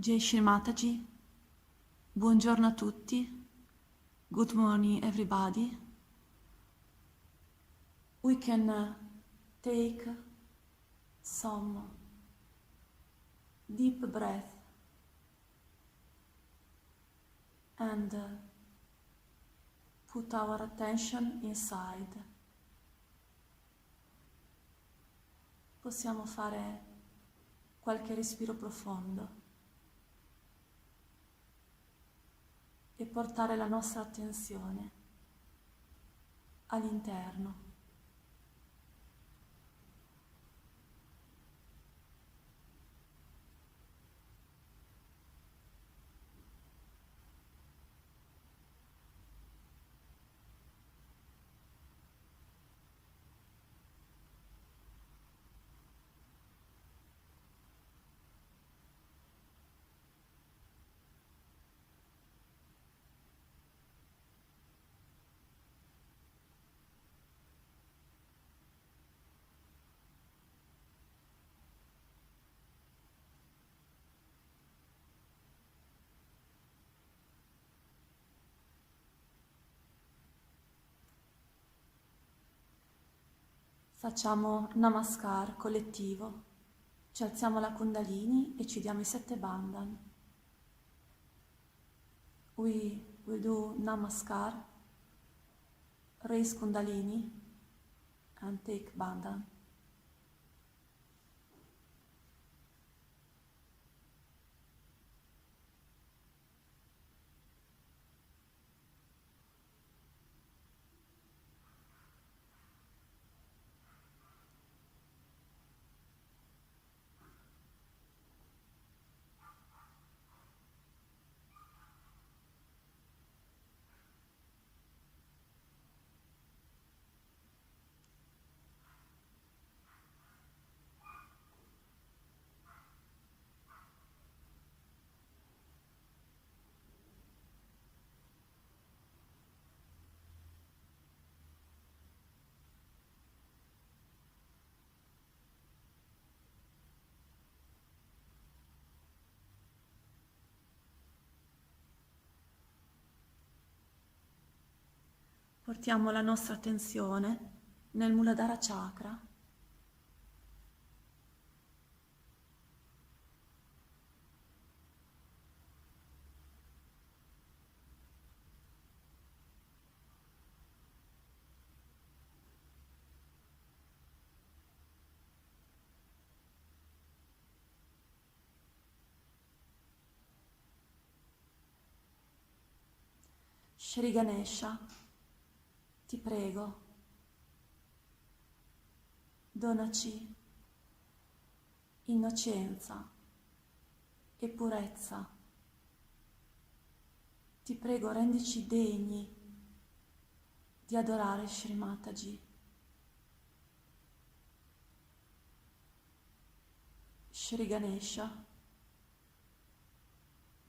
Jai Shri Mataji, buongiorno a tutti, good morning everybody. We can take some deep breath and put our attention inside. Possiamo fare qualche respiro profondo e portare la nostra attenzione all'interno. Facciamo Namaskar collettivo, ci alziamo la Kundalini e ci diamo i 7 bandhan. We will do Namaskar, raise Kundalini and take bandhan. Portiamo la nostra attenzione nel Muladhara Chakra. Shri Ganesha, ti prego, donaci innocenza e purezza. Ti prego, rendici degni di adorare Shri Mataji. Shri Ganesha,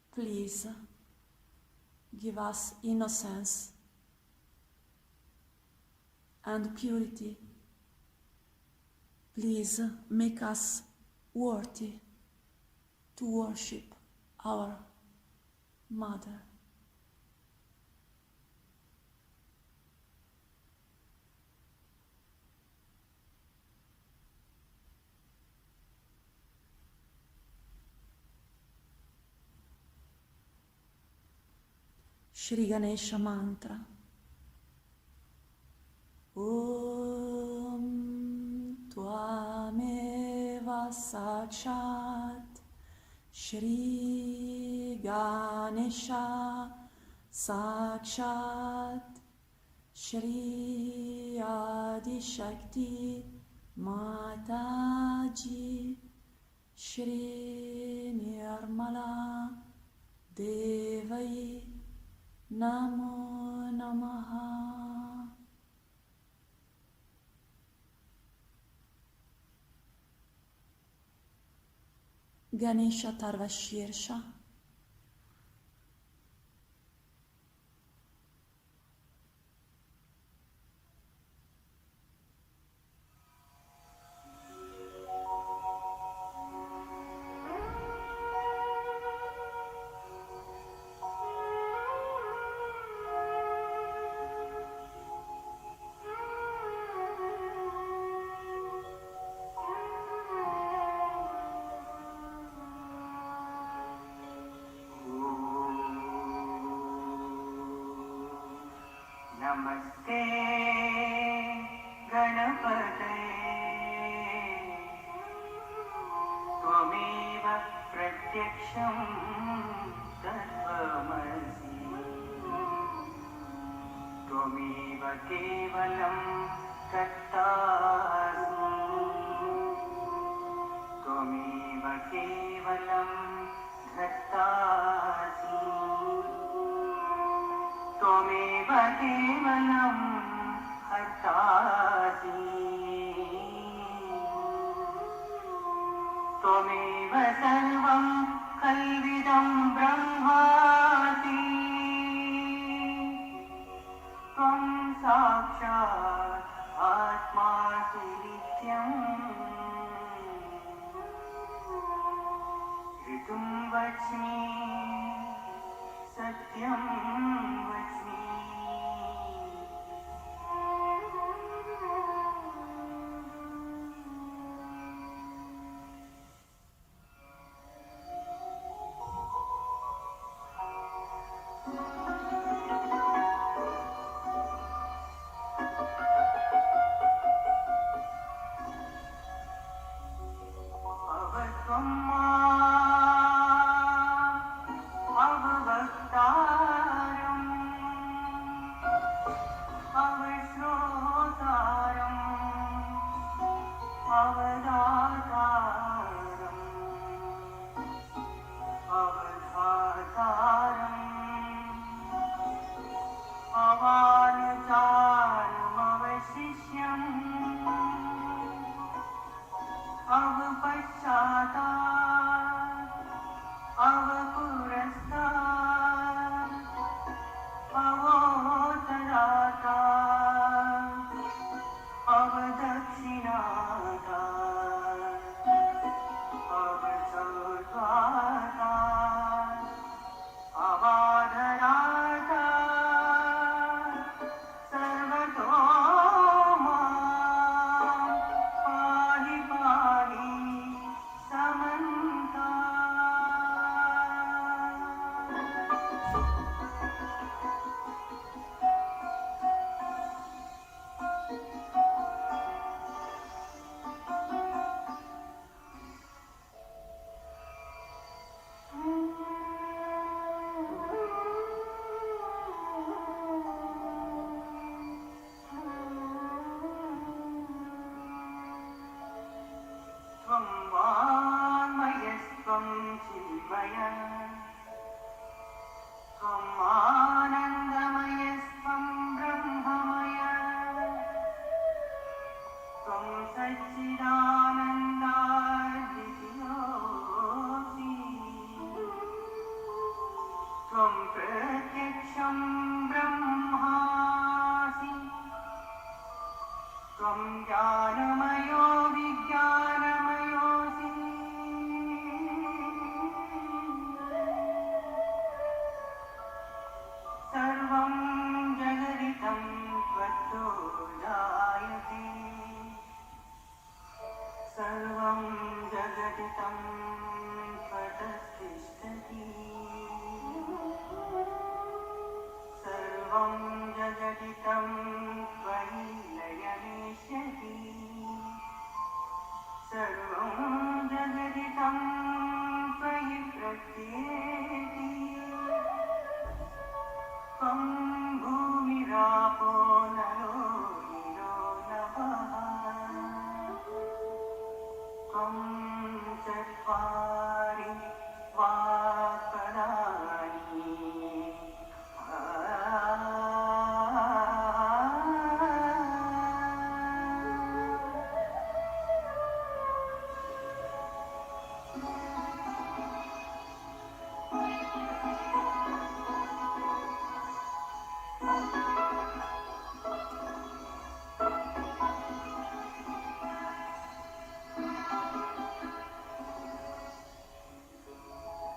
please give us innocence and purity. Please make us worthy to worship our Mother. Shri Ganesha Mantra. Om Tvameva Sakshat Shri Ganesha Sakshat Shri Adi Shakti Mataji Shri Nirmala Devai Namo Namaha. Ganesha Tarva Shirsha. नमस्ते गणपते त्वमेव प्रत्यक्षं तत्त्वमसि त्वमेव केवलं कर्तासि त्वमेव केवलं धर्तासि त्वमेव केवलं हर्तासि त्वमेव सर्वं कल्विदं ब्रह्मासि त्वं साक्षात् आत्मासि नित्यम् ऋतुं वच्मि सत्यं वच्मि अवत्वं अववक्तारम् अवश्रोतारम् अवदातारम् अवधातारम् अवानुचारमवशिष्यम् अवपश्चातात् अवपुरस्तात् अवोत्तरातात् अवदक्षिणातात् अवचोर्ध्वातात् अवाधरातात् सर्वतो मां पाहि पाहि त्वं वाङ्मयस्त्वं चिन्मय त्वम् आनन्दमयस्त्वं ब्रह्ममय त्वं सच्चिदानन्दाद्वितीयोऽसि त्वं प्रत्यक्षं ब्रह्मासि त्वं ज्ञानमयो विज्ञानमयोऽसि सर्वं जगदिदं त्वत्तो जायते सर्वं जगदिदं त्वदतिष्ठति सर्वं जगदिदं त्वयि लयमेष्यति सर्वं जगदिदं त्वयि प्रत्येति त्वं भूमिरापो नलो नीरो नभः त्वं चत्वारि वाक्पदानि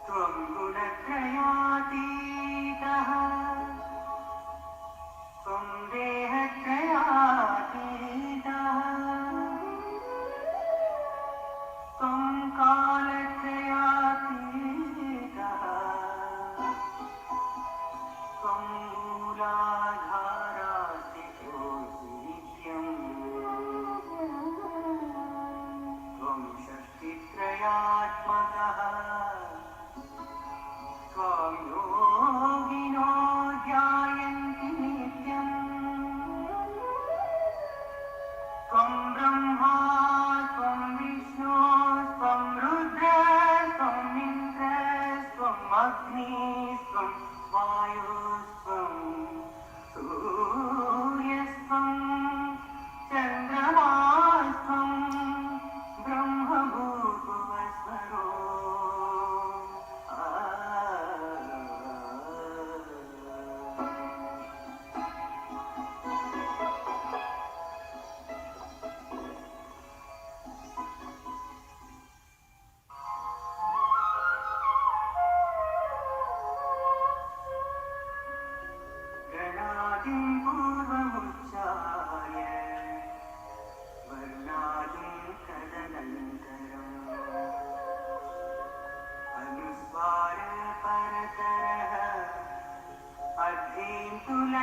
त्वं गुणत्रयातीतः त्वं देहत्रयातीतः त्वं कालत्रयातीतः त्वं मूलाधारा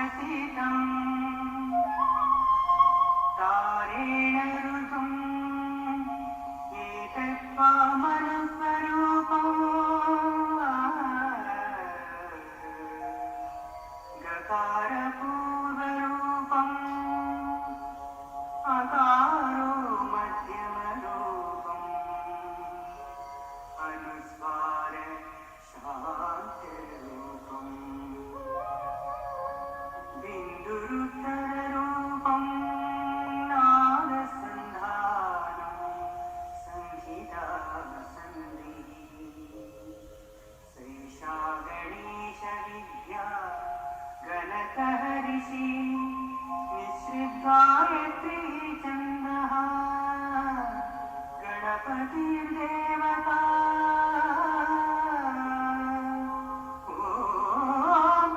प्रसिद्धम् तारेण ऋतुम् एतत्त्वामनुस्वरूपम् गकारपूर्वरूपम् अकारो मध्यमरूपम् अनुस्वार शान्तरूपम् बिन्दुरुत्तररूपम् नादसन्धानम् संहिता सन्धिः सैषा गणेशविद्या गणकहरिषि निःसृद्गायत्री छन्दः गणपतिर्देवता ॐ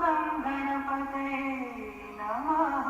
गं गणपते नमः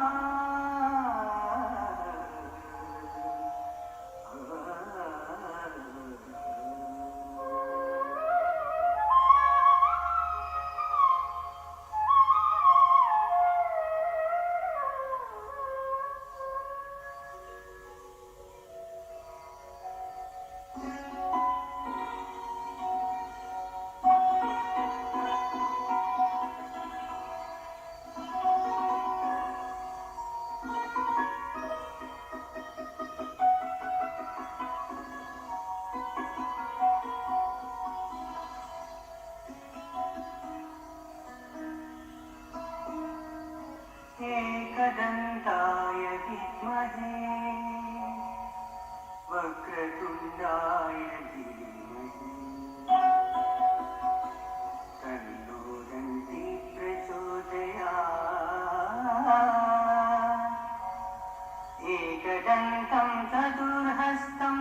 एकदन्ताय विद्महे वक्रतुण्डाय धीमहि तन्नो दन्ती प्रचोदयात् एकदन्तं चतुर्हस्तं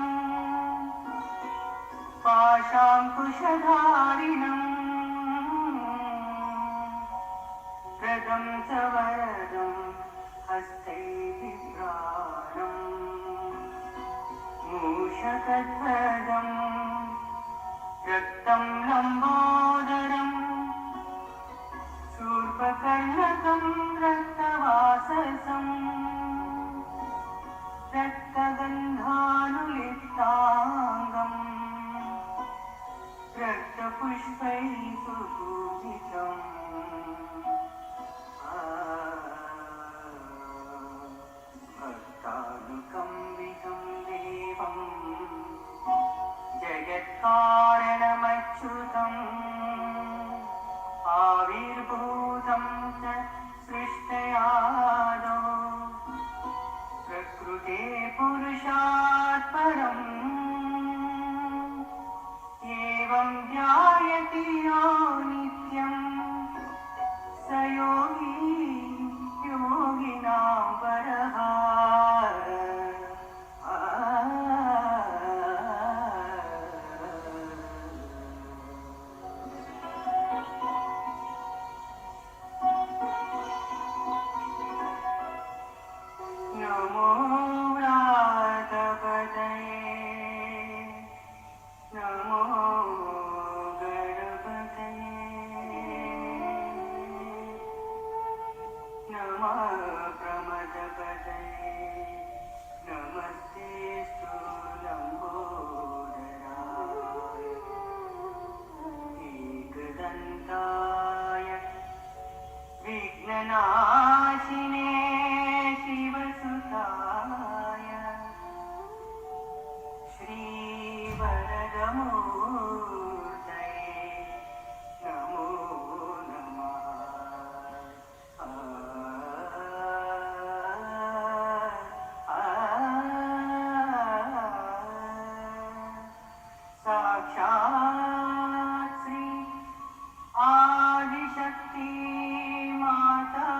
पाशाङ्कुशधारिणम् प्रदं च वरदं हस्ते बिभ्राणम् मूषकध्वजं रक्तं लम्बोदरं शूर्पकर्णकं रक्तवाससं रक्तगन्धानुलिप्ताङ्गम् रक्तपुष्पैः सुपूजितम् भक्तानुकम्बितं देवं जगत्कारणमच्युतम् आविर्भूतं च सृष्टयादौ प्रकृते पुरुषात् परम् एवं ध्यायति यो नित्यम् स योगी योगिनां वरः नमो व्रातपतये नमो गणपतये नमः प्रमदपतये नमस्तेऽस्तु लम्बोदराय एकदन्ताय विघ्ननाशिने शिवसुताय श्रीवरदमूर्तये नमो नमः साक्षात् श्री आदिशक्ति माता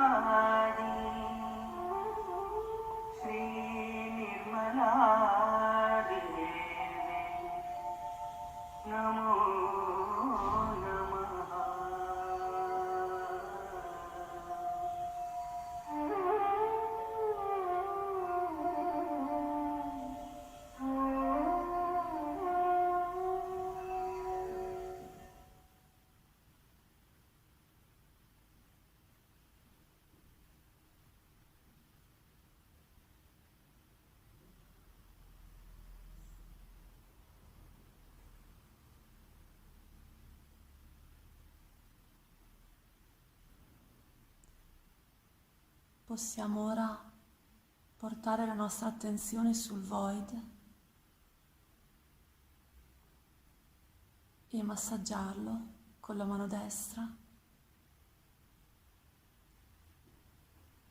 Possiamo ora portare la nostra attenzione sul void e massaggiarlo con la mano destra.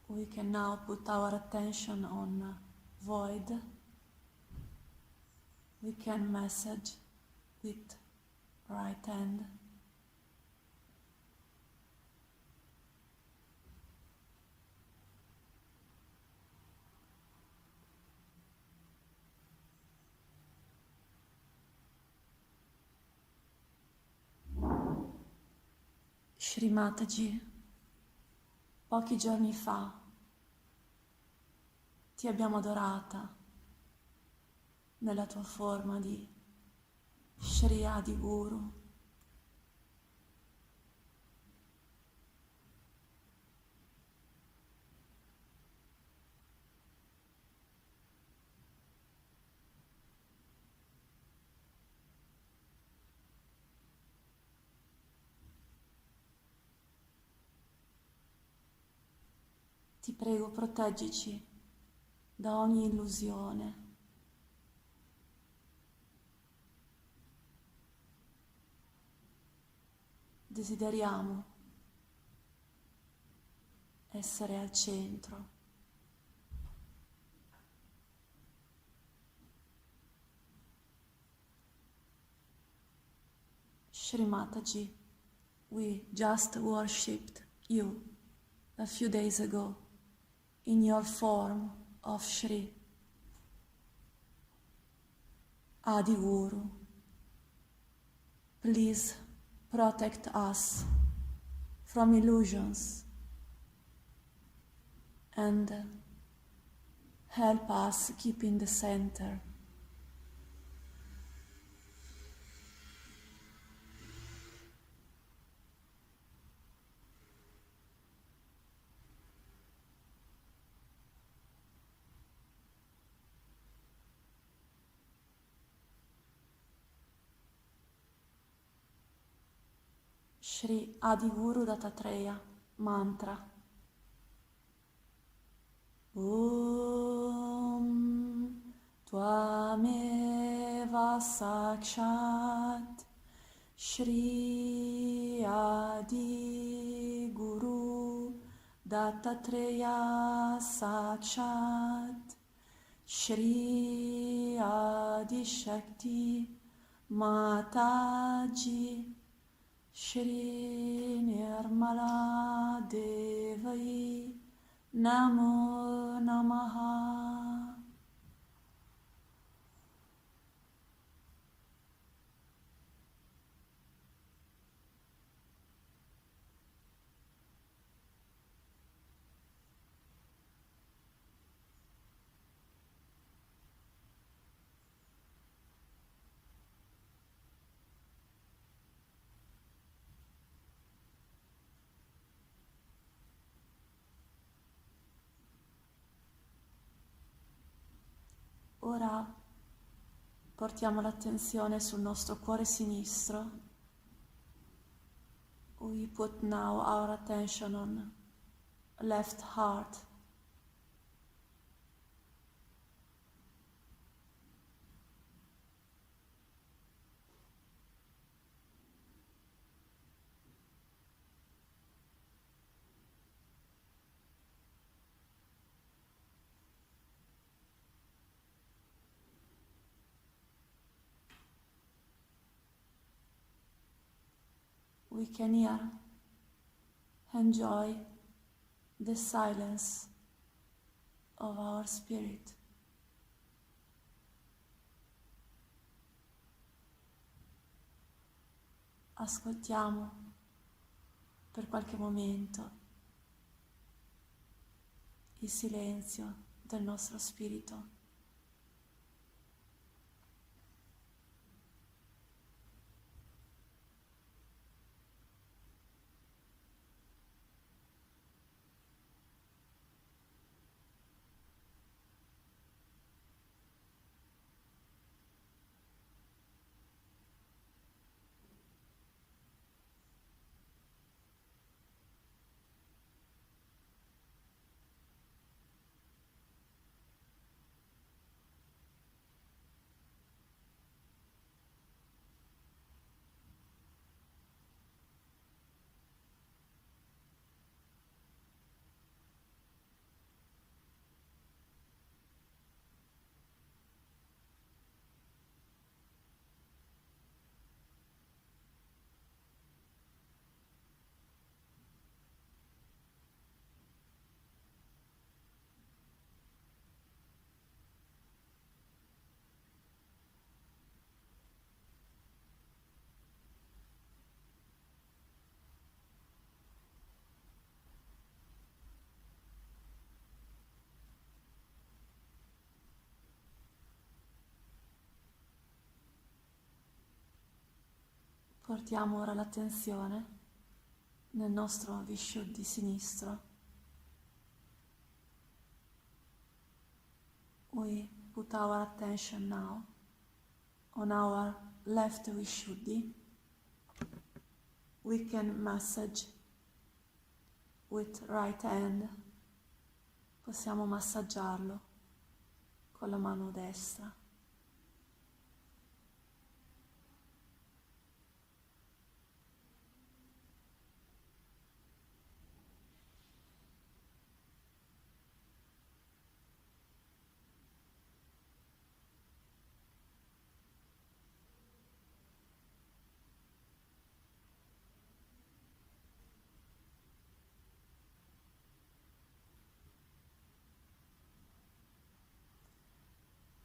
We can now put our attention on void. We can massage with right hand. Shri Mataji, pochi giorni fa ti abbiamo adorata nella tua forma di Shri Adi Guru. Ti prego, proteggici da ogni illusione. Desideriamo essere al centro. Shri Mataji, we just worshipped you a few days ago in your form of Shri Adi Guru. Please protect us from illusions and help us keep in the center. Shri Adi Guru Dattatreya Mantra. Om Tvameva Sakshat Shri Adi Guru Dattatreya Sakshat Shri Adi Shakti Mataji Shri Nirmala Devai Namo Namaha. Ora portiamo l'attenzione sul nostro cuore sinistro. We put now our attention on left heart. We can hear, enjoy the silence of our spirit. Ascoltiamo per qualche momento il silenzio del nostro spirito. Portiamo ora l'attenzione nel nostro Vishuddhi sinistro. We put our attention now on our left Vishuddhi. We can massage with right hand. Possiamo massaggiarlo con la mano destra.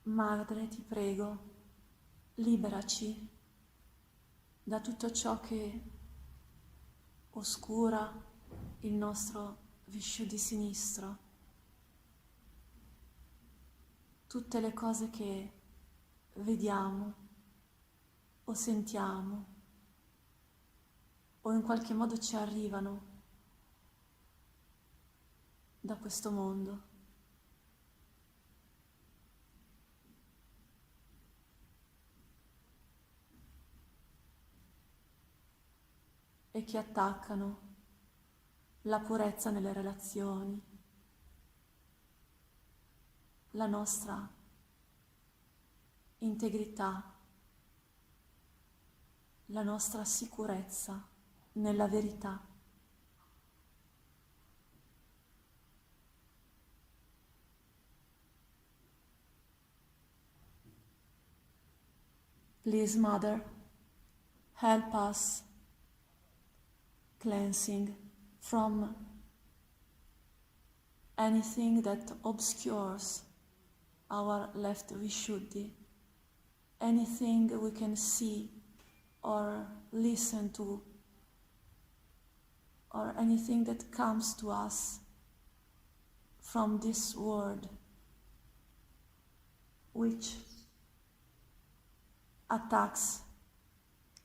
Madre, ti prego, liberaci da tutto ciò che oscura il nostro Vishuddhi sinistro, tutte le cose che vediamo o sentiamo o in qualche modo ci arrivano da questo mondo. E che attaccano la purezza nelle relazioni, la nostra integrità, la nostra sicurezza nella verità. Please, Mother, help us cleansing from anything that obscures our left Vishuddhi, anything we can see or listen to, or anything that comes to us from this world, which attacks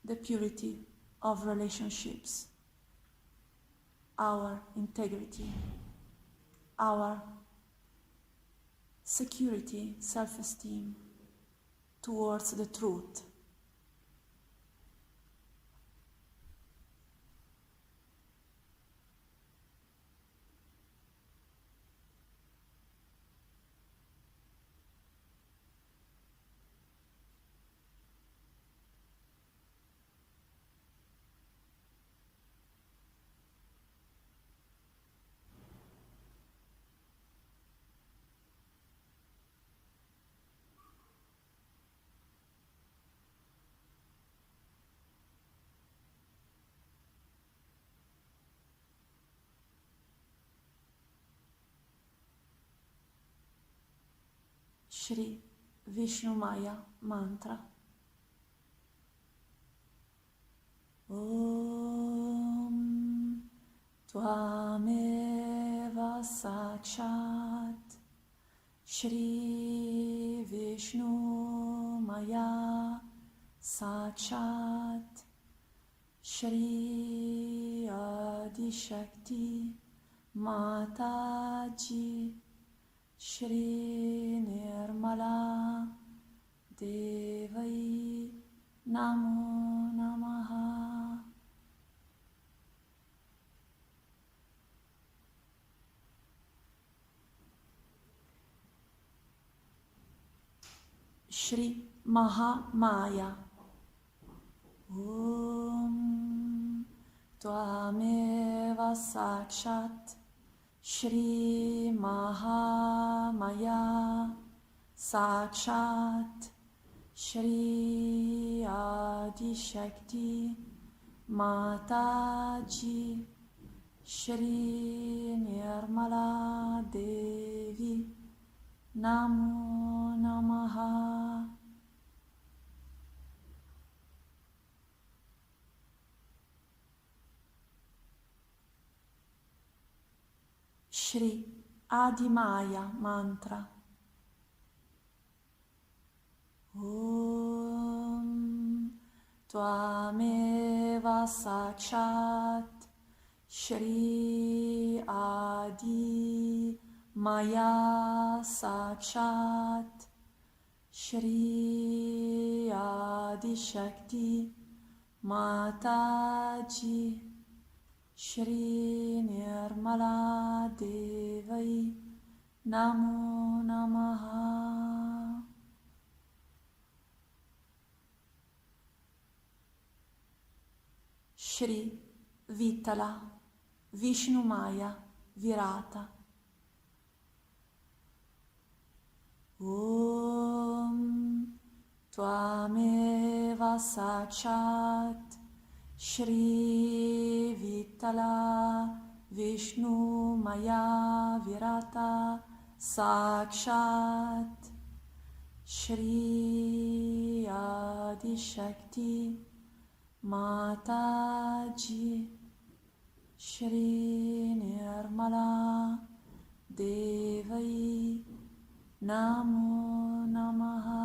the purity of relationships, our integrity, our security, self-esteem towards the truth. Shri Vishnumaya Mantra. Om Tvameva Sakshat Shri Vishnumaya Sakshat Shri Adishakti Mataji Shri Nirmala Devai Namo Namaha. Shri Mahamaya. Om Tvameva Sakshat Shri Mahamaya Sakshat Shri Adishakti Mataji Shri Nirmala Devi Namo Namaha. Shri Adimaya Mantra. Om Tvameva Sakshat Shri Adi Maya Sakshat Shri Adi Shakti Mataji Shri Nirmala Devai Namo Namaha. Shri Vitala Vishnumaya Virata. Om Tvameva Sakshat Shri Vitala Vishnumaya Virata Sakshat Shri Adi Shakti Mataji Shri Nirmala Devai Namo Namaha.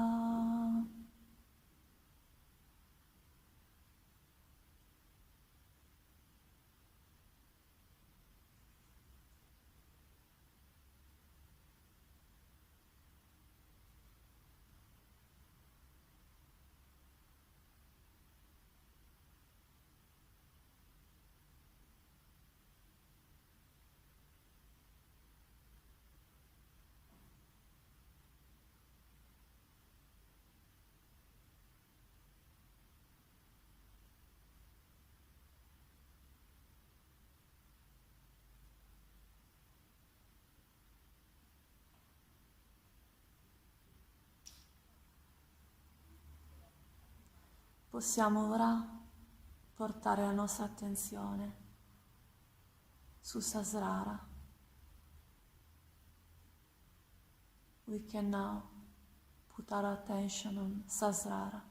Possiamo ora portare la nostra attenzione su Sahasrara. We can now put our attention on Sahasrara.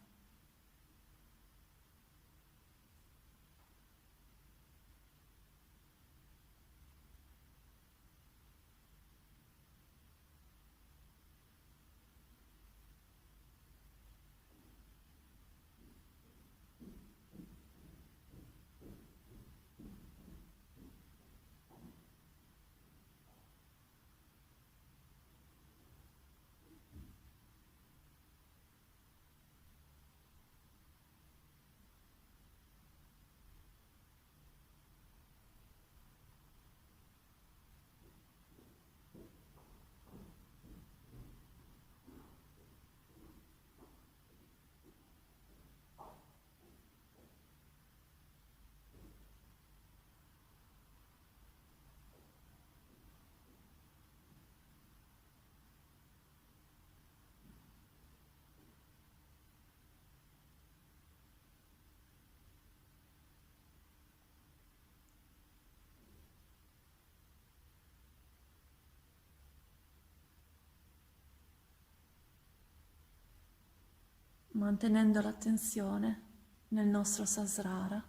Mantenendo l'attenzione nel nostro Sahasrara,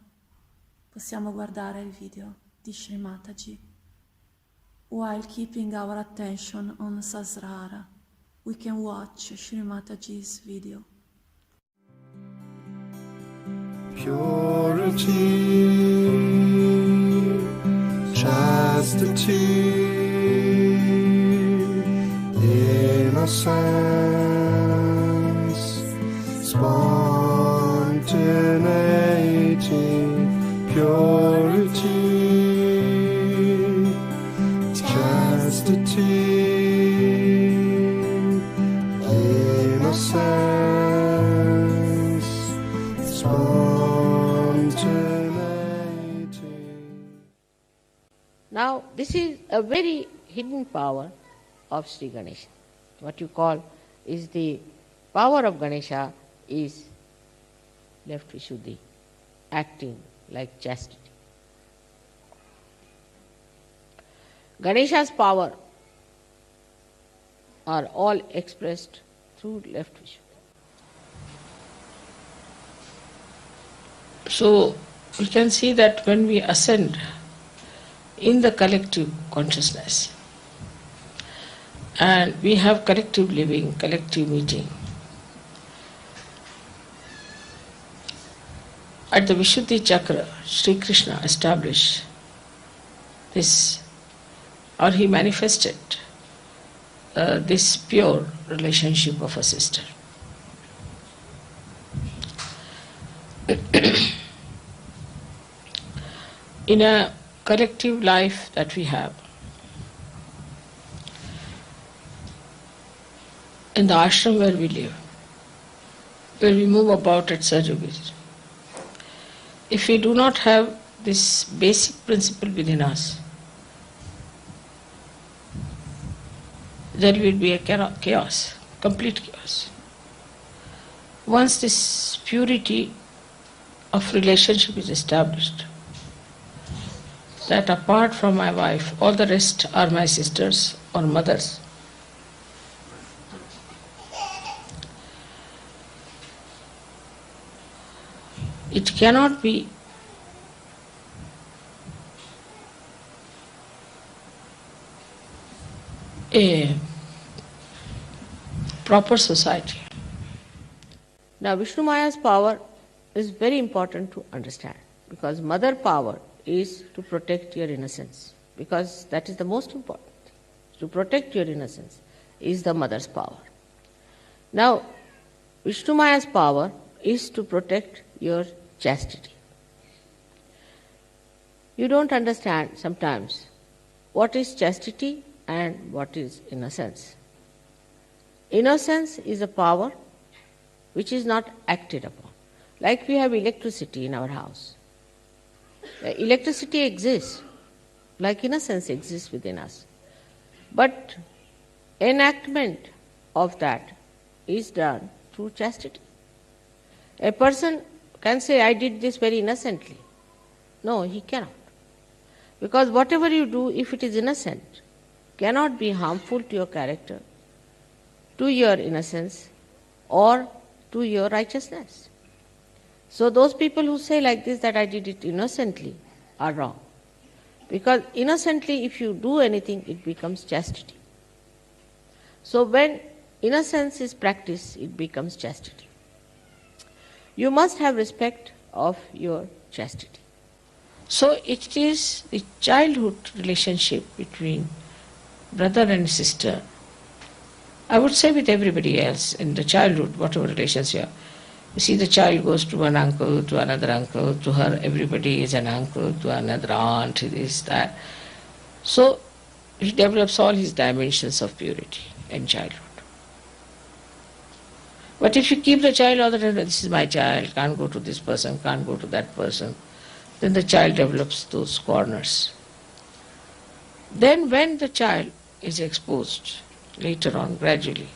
possiamo guardare il video di Shri Mataji. While keeping our attention on Sahasrara, we can watch Shri Mataji's video. Purity, chastity, innocence, spontaneity, purity, chastity, innocence, spontaneity. Now, this is a very hidden power of Sri Ganesha. What you call is the power of Ganesha is left Vishuddhi, acting like chastity. Ganesha's power are all expressed through left Vishuddhi. So, we can see that when we ascend in the collective consciousness, and we have collective living, collective meeting, At the Vishuddhi Chakra, Shri Krishna established this, or he manifested this pure relationship of a sister. In a collective life that we have, in the ashram where we live, where we move about at Sajogis, if we do not have this basic principle within us, there will be a chaos, complete chaos. Once this purity of relationship is established, that apart from my wife, all the rest are my sisters or mothers, it cannot be a proper society. Now, Vishnumaya's power is very important to understand, because mother power is to protect your innocence, because that is the most important. To protect your innocence is the mother's power. Now, Vishnumaya's power is to protect your chastity. You don't understand sometimes what is chastity and what is innocence. Innocence is a power which is not acted upon. Like we have electricity in our house. Electricity exists, like innocence exists within us. But enactment of that is done through chastity. A person can say, I did this very innocently. No, he cannot. Because whatever you do, if it is innocent, cannot be harmful to your character, to your innocence, or to your righteousness. So those people who say like this, that I did it innocently, are wrong. Because innocently, if you do anything, it becomes chastity. So when innocence is practiced, it becomes chastity. You must have respect of your chastity. So it is the childhood relationship between brother and sister. I would say with everybody else in the childhood, whatever relations you have. You see, the child goes to one uncle, to another uncle, to her everybody is an uncle, to another aunt, this, that. So he develops all his dimensions of purity in childhood. But if you keep the child all the time, this is my child, can't go to this person, can't go to that person, then the child develops those corners. Then when the child is exposed later on, gradually,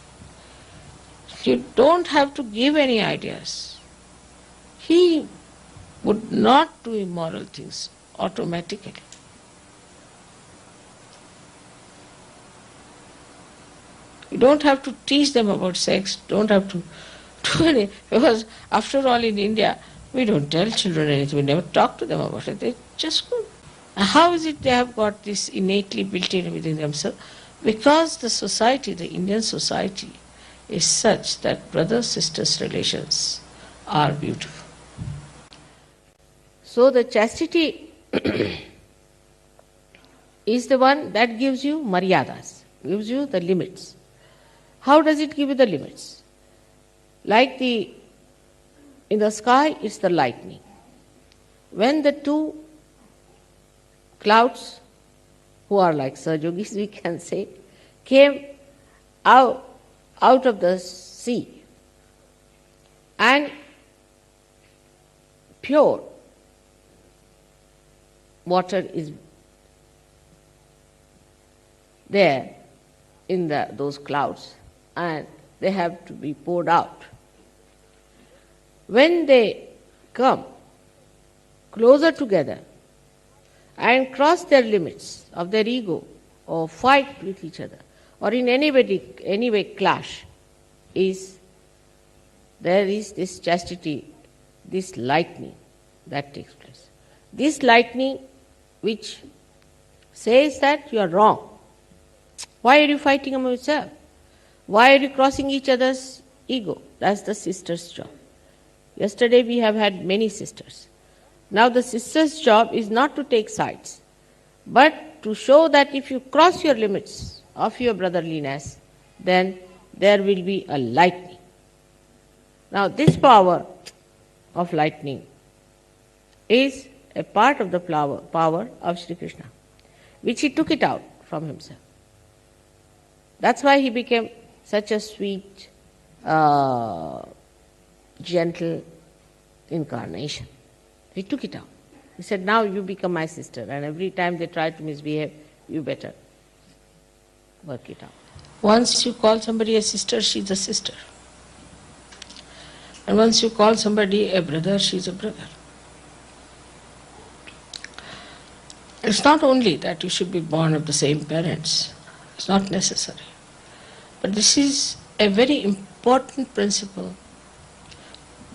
you don't have to give any ideas. He would not do immoral things automatically. You don't have to teach them about sex, don't have to do any, because after all in India, we don't tell children anything, we never talk to them about it, they just go. How is it they have got this innately built in within themselves? Because the society, the Indian society, is such that brother-sisters relations are beautiful. So the chastity is the one that gives you maryadas, gives you the limits. How does it give you the limits? Like in the sky, it's the lightning. When the two clouds, who are like Sajogis, we can say, came out of the sea, and pure water is there in those clouds, and they have to be poured out. When they come closer together and cross their limits of their ego, or fight with each other, or in any way clash, there is this chastity, this lightning that takes place. This lightning which says that you are wrong. Why are you fighting among yourself? Why are you crossing each other's ego? That's the sister's job. Yesterday we have had many sisters. Now the sister's job is not to take sides, but to show that if you cross your limits of your brotherliness, then there will be a lightning. Now this power of lightning is a part of the power of Shri Krishna, which he took it out from himself. That's why he became such a sweet, gentle incarnation. He took it out. He said, now you become my sister, and every time they try to misbehave, you better work it out. Once you call somebody a sister, she's a sister. And once you call somebody a brother, she's a brother. It's not only that you should be born of the same parents. It's not necessary. But this is a very important principle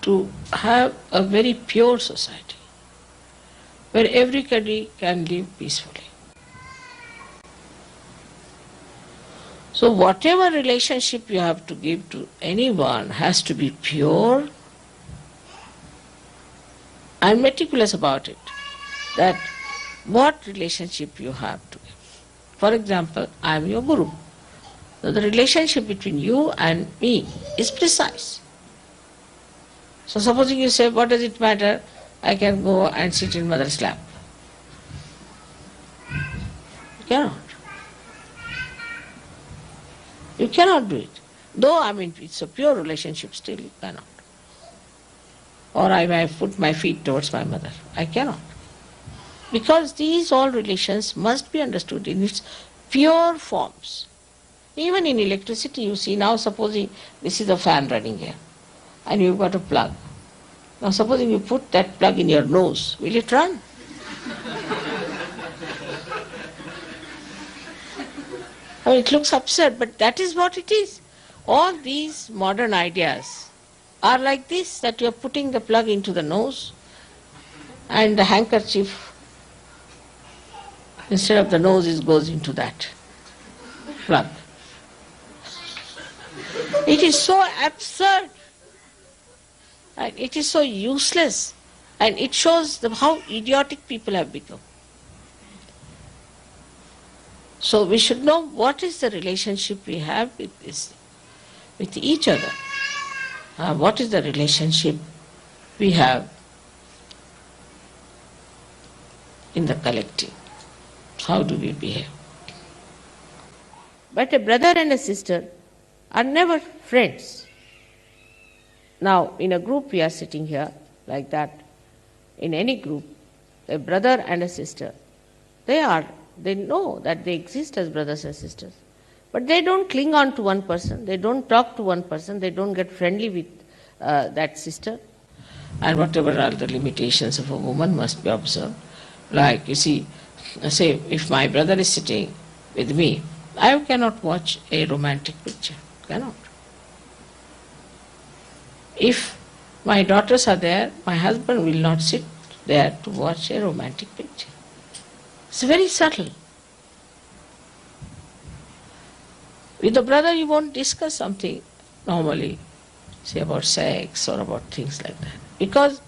to have a very pure society where everybody can live peacefully. So whatever relationship you have to give to anyone has to be pure and meticulous about it. That what relationship you have to give. For example, I am your guru. So the relationship between you and me is precise. So supposing you say, what does it matter? I can go and sit in mother's lap. You cannot. You cannot do it. Though, it's a pure relationship, still you cannot. Or I may put my feet towards my mother. I cannot. Because these all relations must be understood in its pure forms. Even in electricity, you see, now supposing this is a fan running here, and you've got a plug. Now supposing you put that plug in your nose, will it run? It looks absurd, but that is what it is. All these modern ideas are like this, that you are putting the plug into the nose and the handkerchief, instead of the nose, it goes into that plug. It is so absurd and it is so useless, and it shows how idiotic people have become. So we should know what is the relationship we have with each other. What is the relationship we have in the collective? How do we behave? But a brother and a sister are never friends. Now, in a group we are sitting here like that. In any group, a brother and a sister, they know that they exist as brothers and sisters. But they don't cling on to one person, they don't talk to one person, they don't get friendly with that sister. And whatever are the limitations of a woman must be observed. Like, you see, say, if my brother is sitting with me, I cannot watch a romantic picture. Cannot. If my daughters are there, my husband will not sit there to watch a romantic picture. It's very subtle. With a brother you won't discuss something normally, say about sex or about things like that. Because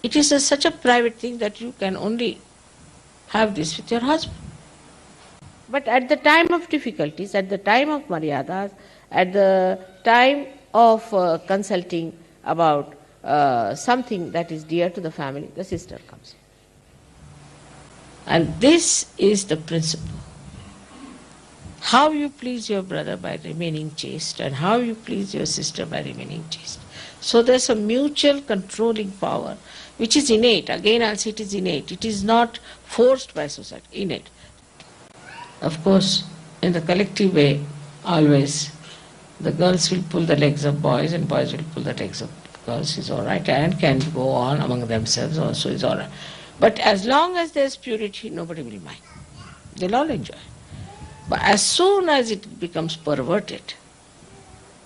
it is such a private thing that you can only have this with your husband. But at the time of difficulties, at the time of maryadas, at the time of consulting about something that is dear to the family, the sister comes in. And this is the principle. How you please your brother by remaining chaste, and how you please your sister by remaining chaste. So there's a mutual controlling power which is innate. Again I'll say it is innate. It is not forced by society, innate. Of course, in the collective way, always the girls will pull the legs of boys and boys will pull the legs of girls, is all right, and can go on among themselves also, is all right. But as long as there's purity, nobody will mind. They'll all enjoy. But as soon as it becomes perverted,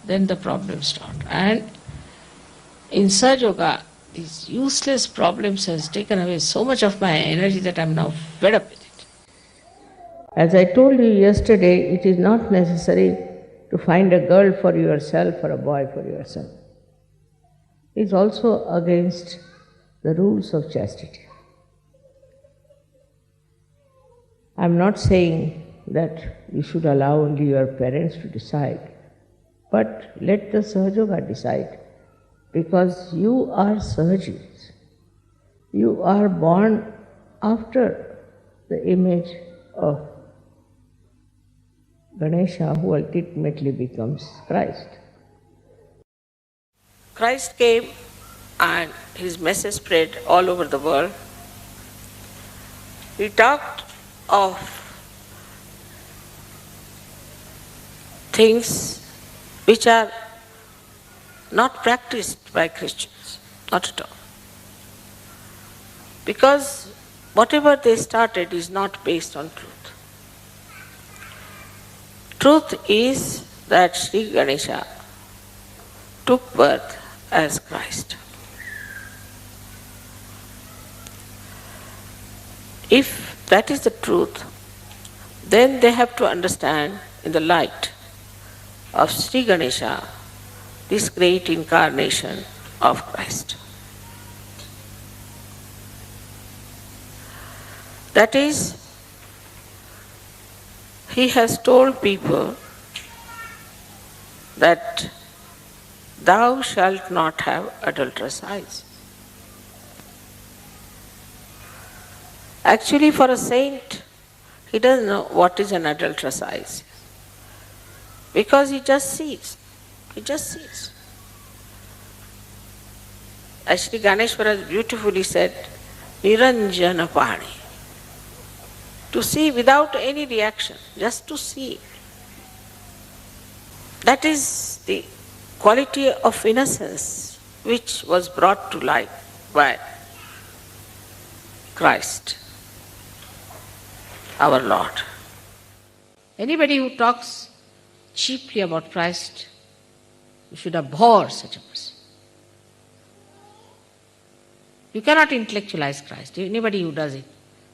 then the problems start. And in Sahaja Yoga, these useless problems has taken away so much of my energy that I'm now fed up with it. As I told you yesterday, it is not necessary to find a girl for yourself or a boy for yourself. is also against the rules of chastity. I am not saying that you should allow only your parents to decide, but let the Sahajoga decide, because you are Sahajis. You are born after the image of Ganesha, who ultimately becomes Christ. Christ came and his message spread all over the world. He talked of things which are not practiced by Christians, not at all. Because whatever they started is not based on truth. Truth is that Sri Ganesha took birth as Christ. If that is the truth, then they have to understand in the light of Sri Ganesha this great incarnation of Christ. That is, he has told people that thou shalt not have adulterous eyes. Actually, for a saint, he doesn't know what is an adulterous eyes, because he just sees. He just sees. As Sri Ganeshwara beautifully said, Niranjana Pani. To see without any reaction, just to see. That is the quality of innocence which was brought to light by Christ, our Lord. Anybody who talks cheaply about Christ, you should abhor such a person. You cannot intellectualize Christ. Anybody who does it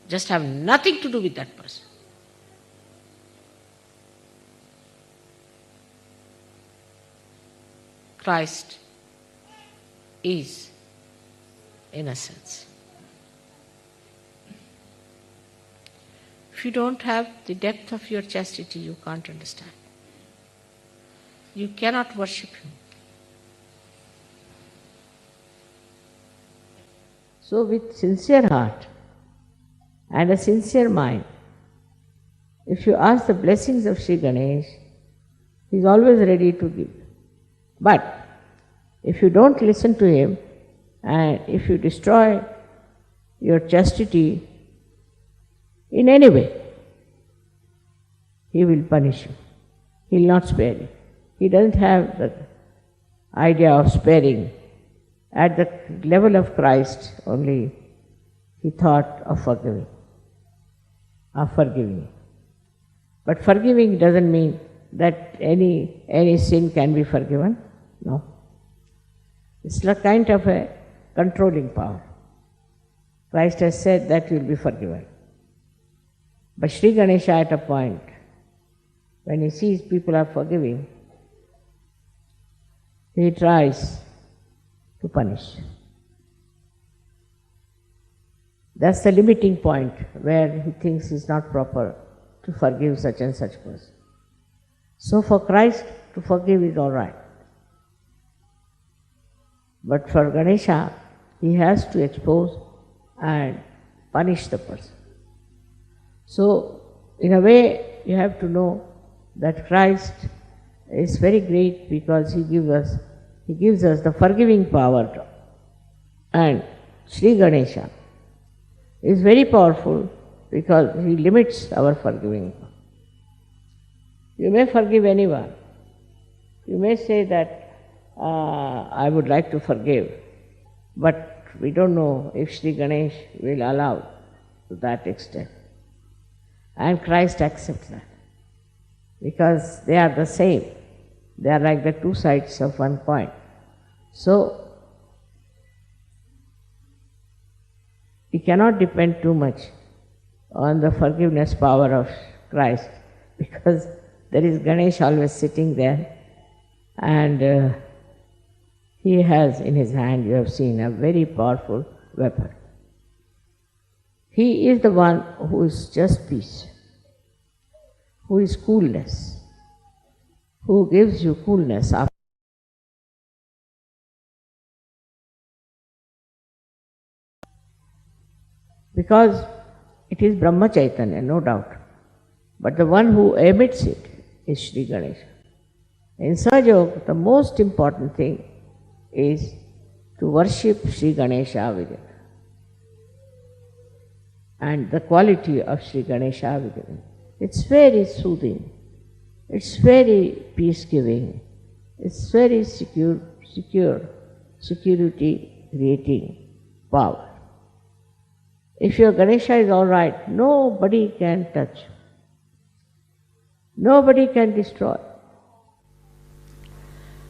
just have nothing to do with that person. Christ is innocence. If you don't have the depth of your chastity, you can't understand. You cannot worship him. So with sincere heart and a sincere mind, if you ask the blessings of Sri Ganesh, he is always ready to give. But if you don't listen to him, and if you destroy your chastity in any way, he will punish you. He will not spare you. He doesn't have the idea of sparing. At the level of Christ only he thought of forgiving. But forgiving doesn't mean that any sin can be forgiven. No. It's a kind of a controlling power. Christ has said that you will be forgiven. But Sri Ganesha at a point, when he sees people are forgiving, he tries to punish. That's the limiting point where he thinks it's not proper to forgive such and such person. So for Christ to forgive is all right. But for Ganesha, he has to expose and punish the person. So in a way, you have to know that Christ is very great because he gives us the forgiving power. And Sri Ganesha is very powerful because he limits our forgiving power. You may forgive anyone. You may say that I would like to forgive, but we don't know if Sri Ganesh will allow to that extent. And Christ accepts that because they are the same. They are like the two sides of one coin. So, we cannot depend too much on the forgiveness power of Christ because there is Ganesh always sitting there and He has in his hand, you have seen, a very powerful weapon. He is the one who is just peace, who is coolness, who gives you coolness after. Because it is Brahma Chaitanya, no doubt. But the one who emits it is Shri Ganesha. In Sahaja Yoga, the most important thing is to worship Shri Ganesha within. And the quality of Shri Ganesha within. It's very soothing. It's very peace-giving. It's very security creating power. If your Ganesha is all right, nobody can touch. Nobody can destroy.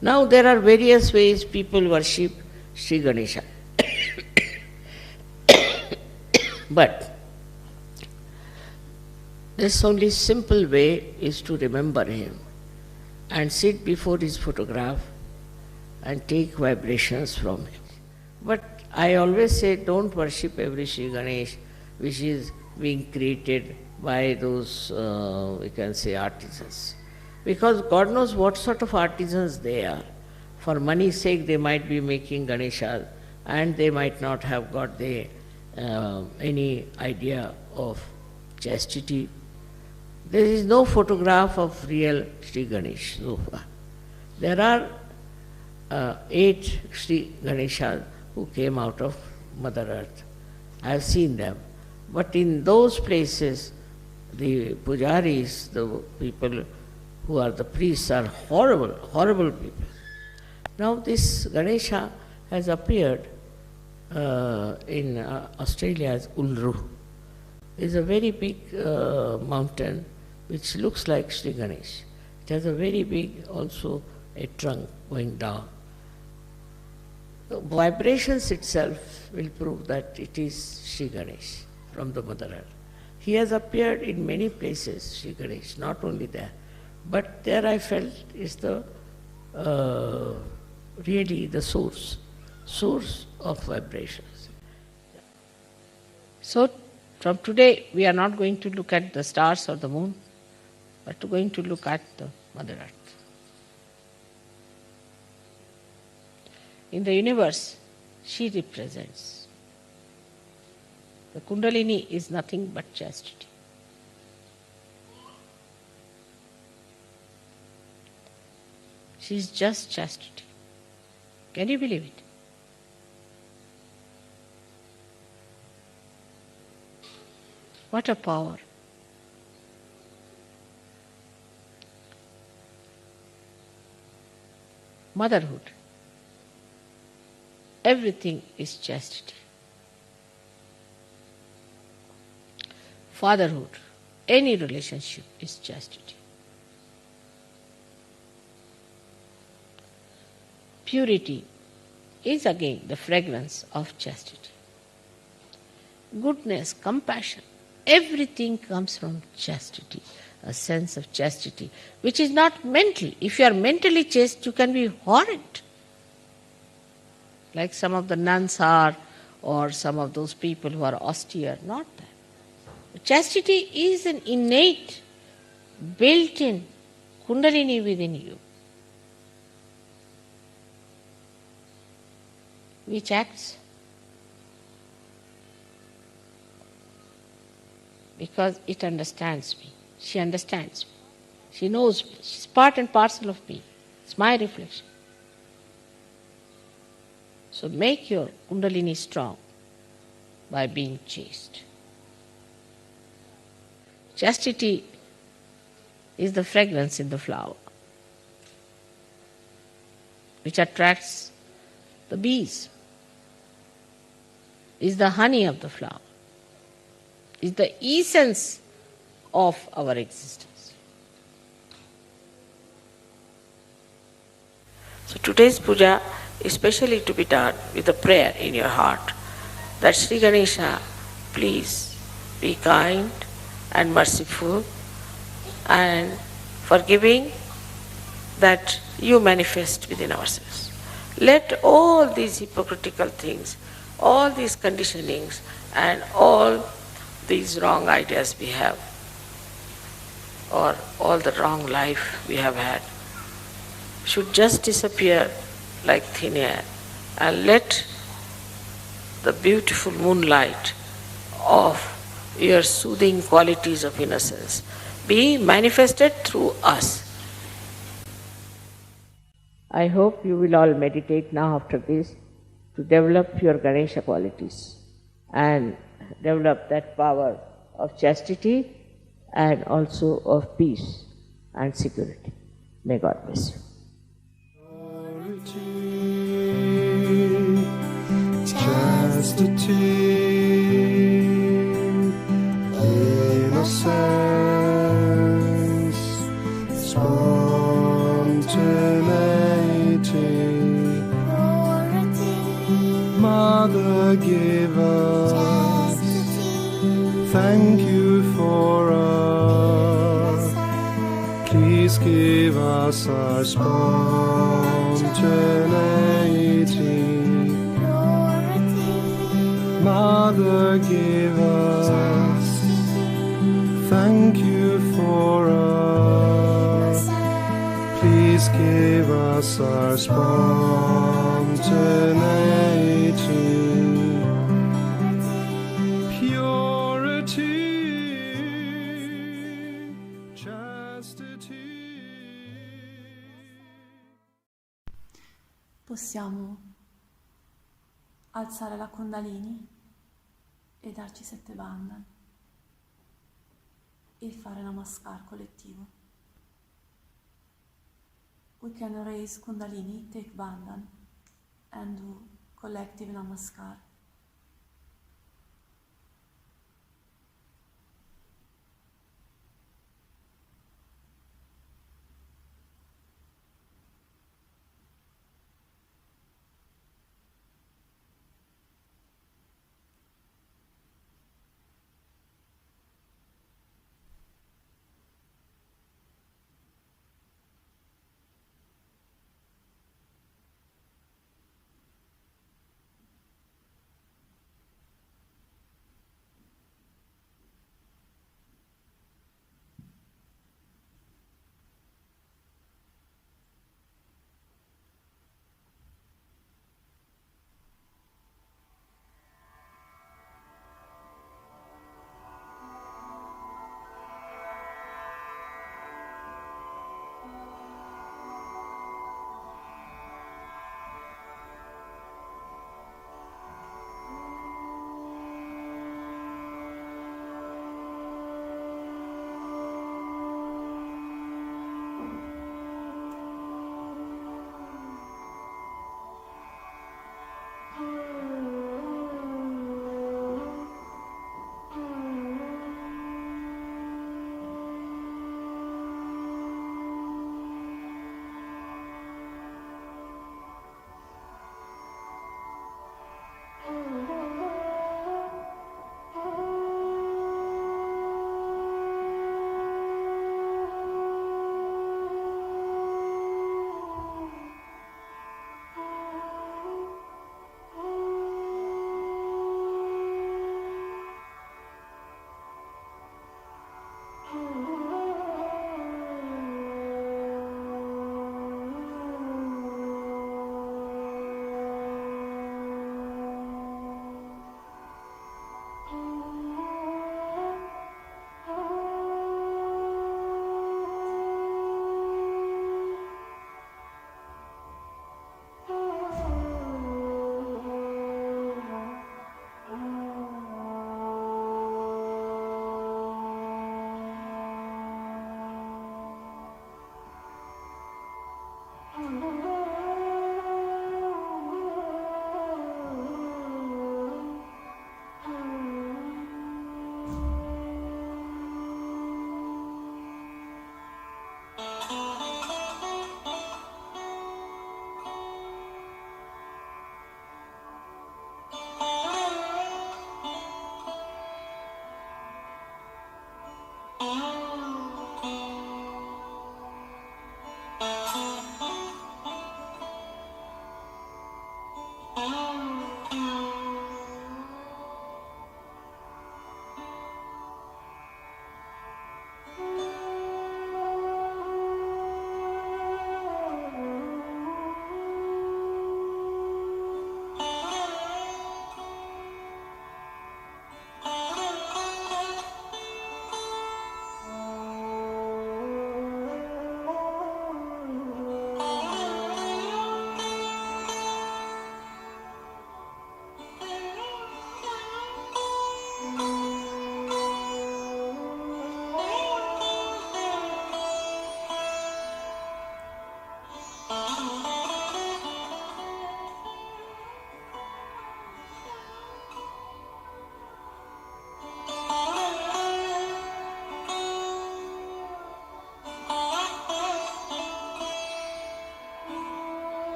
Now there are various ways people worship Shri Ganesha. But this only simple way is to remember him and sit before his photograph and take vibrations from him. But I always say don't worship every Shri Ganesh which is being created by those, we can say, artisans. Because God knows what sort of artisans they are. For money's sake they might be making Ganeshas and they might not have got any idea of chastity. There is no photograph of real Shri Ganesh so far. There are 8 Shri Ganeshas who came out of Mother Earth. I have seen them. But in those places, the pujaris, the people who are the priests, are horrible, horrible people. Now this Ganesha has appeared in Australia as Uluru. There is a very big mountain which looks like Shri Ganesh. It has a very big, also a trunk going down. The vibrations itself will prove that it is Shri Ganesh from the Mother Earth. He has appeared in many places, Shri Ganesh, not only there. But there I felt is the really the source of vibrations. So from today we are not going to look at the stars or the moon, but going to look at the Mother Earth. In the universe, she represents. The Kundalini is nothing but chastity. She is just chastity. Can you believe it? What a power. Motherhood. Everything is chastity. Fatherhood, any relationship is chastity. Purity is again the fragrance of chastity. Goodness, compassion, everything comes from chastity, a sense of chastity, which is not mental. If you are mentally chaste, you can be horrid, like some of the nuns are, or some of those people who are austere. Not that. Chastity is an innate, built-in Kundalini within you, which acts because it understands me. She understands me. She knows me. She's part and parcel of me. It's my reflection. So make your Kundalini strong by being chaste. Chastity is the fragrance in the flower, which attracts the bees, is the honey of the flower, is the essence of our existence. So today's puja is specially to be done with a prayer in your heart that Shri Ganesha, please be kind and merciful and forgiving, that you manifest within ourselves. Let all these hypocritical things, all these conditionings, and all these wrong ideas we have, or all the wrong life we have had, should just disappear like thin air, and let the beautiful moonlight of your soothing qualities of innocence be manifested through us. I hope you will all meditate now after this to develop your Ganesha qualities and develop that power of chastity and also of peace and security. May God bless you. Chastity, innocence, spontaneity, Mother give us, thank you for us, please give us our spontaneity. Mother give us, thank you for us, please give us our spontaneity. Purity, chastity. Possiamo alzare la Kundalini e darci 7 bandhan e fare namaskar collettivo. We can raise Kundalini, take bandhan and do collective namaskar.